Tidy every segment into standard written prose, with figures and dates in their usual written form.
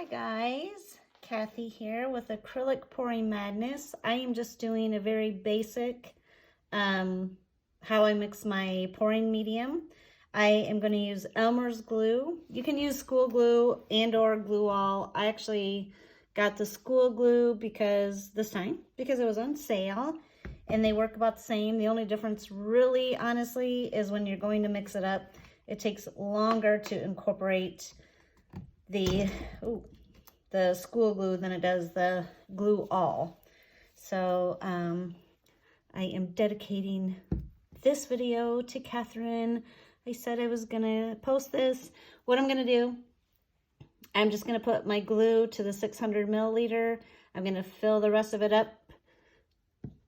Hi guys, Kathy here with Acrylic Pouring Madness. I am just doing a very basic how I mix my pouring medium. I am going to use Elmer's glue. You can use school glue and or glue all. I actually got the school glue because it was on sale and they work about the same. The only difference really honestly is when you're going to mix it up, it takes longer to incorporate the school glue than it does the glue all. So I am dedicating this video to Catherine. I said I was gonna post this. What I'm gonna do, I'm just gonna put my glue to the 600 milliliter. I'm gonna fill the rest of it up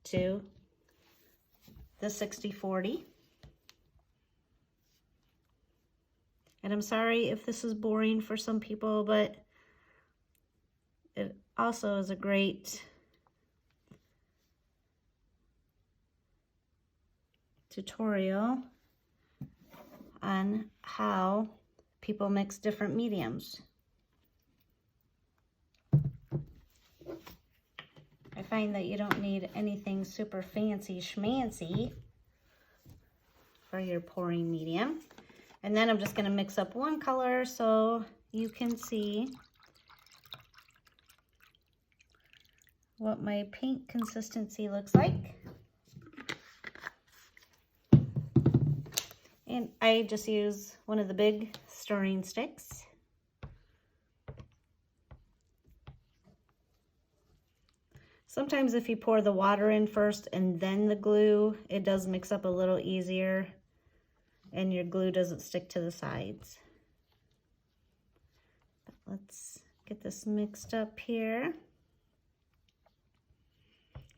to the 60-40. And I'm sorry if this is boring for some people, but it also is a great tutorial on how people mix different mediums. I find that you don't need anything super fancy schmancy for your pouring medium. And then I'm just going to mix up one color so you can see what my paint consistency looks like. And I just use one of the big stirring sticks. Sometimes if you pour the water in first and then the glue, it does mix up a little easier and your glue doesn't stick to the sides. But let's get this mixed up here.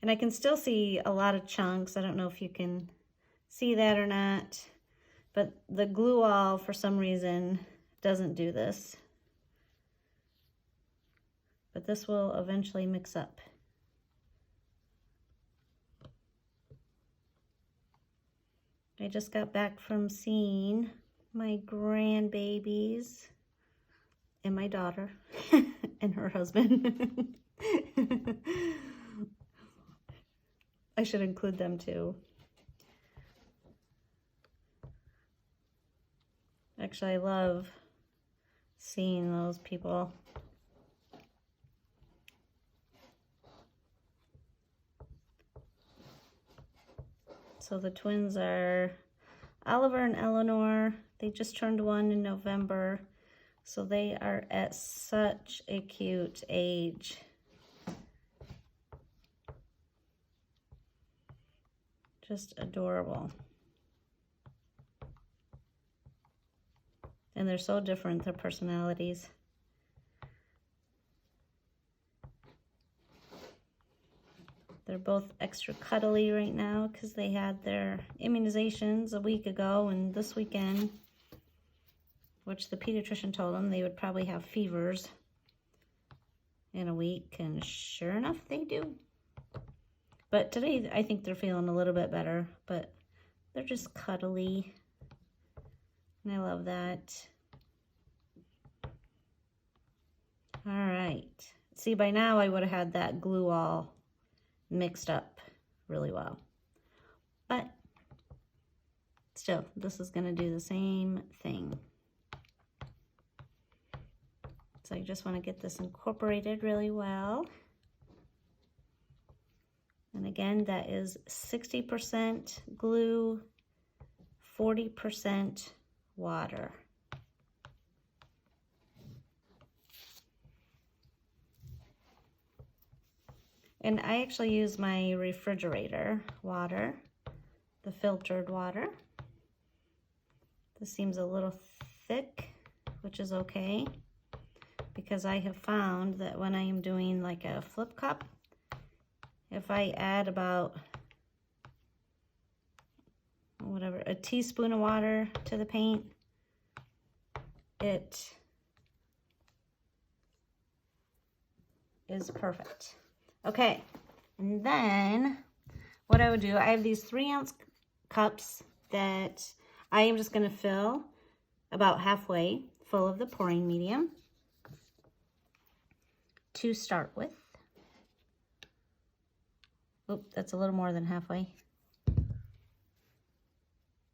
And I can still see a lot of chunks. I don't know if you can see that or not, but the glue all for some reason doesn't do this. But this will eventually mix up. I just got back from seeing my grandbabies and my daughter and her husband. I should include them too. Actually, I love seeing those people. So the twins are Oliver and Eleanor. They just turned 1 in November. So they are at such a cute age. Just adorable. And they're so different, their personalities. They're both extra cuddly right now because they had their immunizations a week ago and this weekend, which the pediatrician told them they would probably have fevers in a week, and sure enough, they do. But today, I think they're feeling a little bit better, but they're just cuddly, and I love that. All right. See, by now, I would have had that glue all mixed up really well, but still, this is going to do the same thing. So I just want to get this incorporated really well. And again, that is 60% glue, 40% water. And I actually use my refrigerator water, the filtered water. This seems a little thick, which is okay, because I have found that when I am doing like a flip cup, if I add about, whatever, a teaspoon of water to the paint, it is perfect. Okay, and then what I would do, I have these 3-ounce cups that I am just going to fill about halfway full of the pouring medium. to start with. Oop, that's a little more than halfway.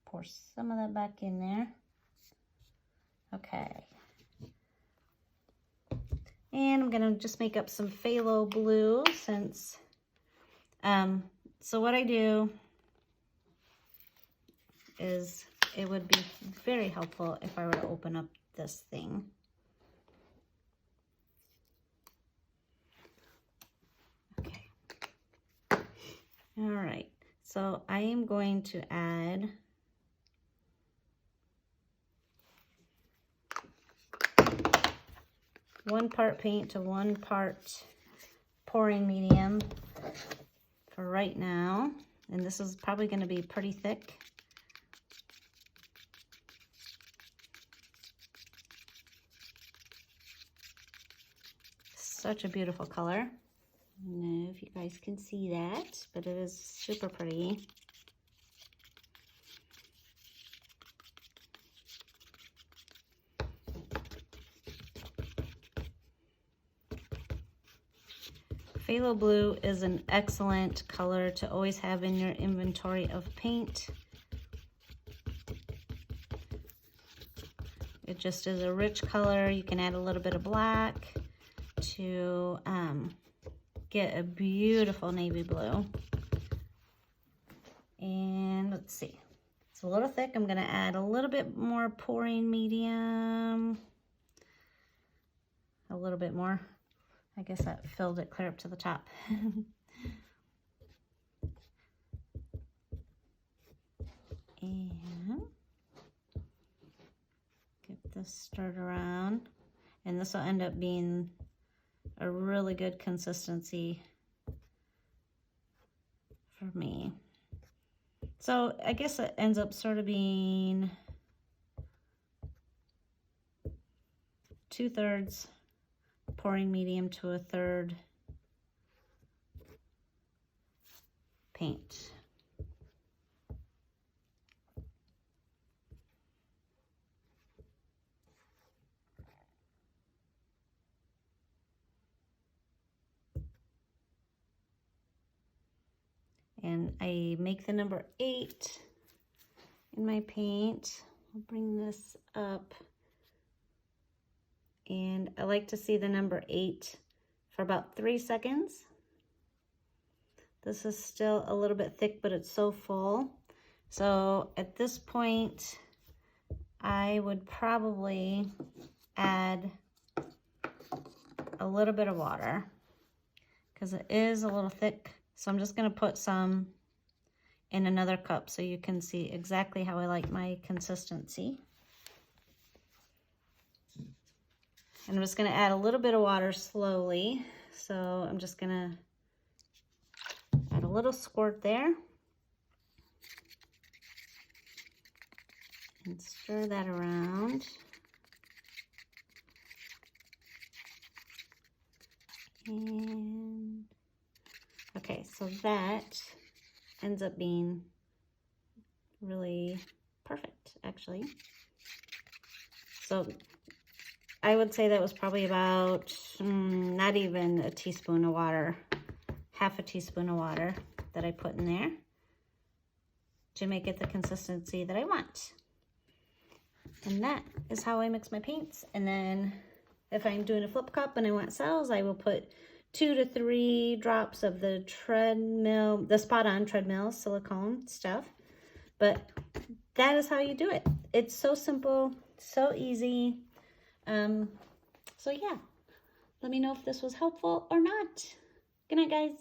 Pour some of that back in there. Okay. And I'm gonna just make up some phthalo blue since, so what I do is it would be very helpful if I were to open up this thing. Okay. All right, so I am going to add one part paint to one part pouring medium for right now. And this is probably going to be pretty thick. Such a beautiful color. I don't know if you guys can see that, but it is super pretty. Phthalo blue is an excellent color to always have in your inventory of paint. It just is a rich color. You can add a little bit of black to get a beautiful navy blue. And let's see, it's a little thick. I'm gonna add a little bit more pouring medium. A little bit more. I guess that filled it clear up to the top. And get this stirred around. And this will end up being a really good consistency for me. So I guess it ends up sort of being 2/3 pouring medium to 1/3 paint. And I make the number 8 in my paint. I'll bring this up. And I like to see the number 8 for about 3 seconds. This is still a little bit thick, but it's so full. So at this point, I would probably add a little bit of water because it is a little thick. So I'm just gonna put some in another cup so you can see exactly how I like my consistency. And I'm just gonna add a little bit of water slowly. So I'm just gonna add a little squirt there. And stir that around. And okay, so that ends up being really perfect, actually. So I would say that was probably about not even a teaspoon of water, half a teaspoon of water that I put in there to make it the consistency that I want. And that is how I mix my paints. And then if I'm doing a flip cup and I want cells, I will put 2 to 3 drops of the treadmill, the Spot On treadmill silicone stuff. But that is how you do it. It's so simple, so easy. So yeah, let me know if this was helpful or not. Good night, guys.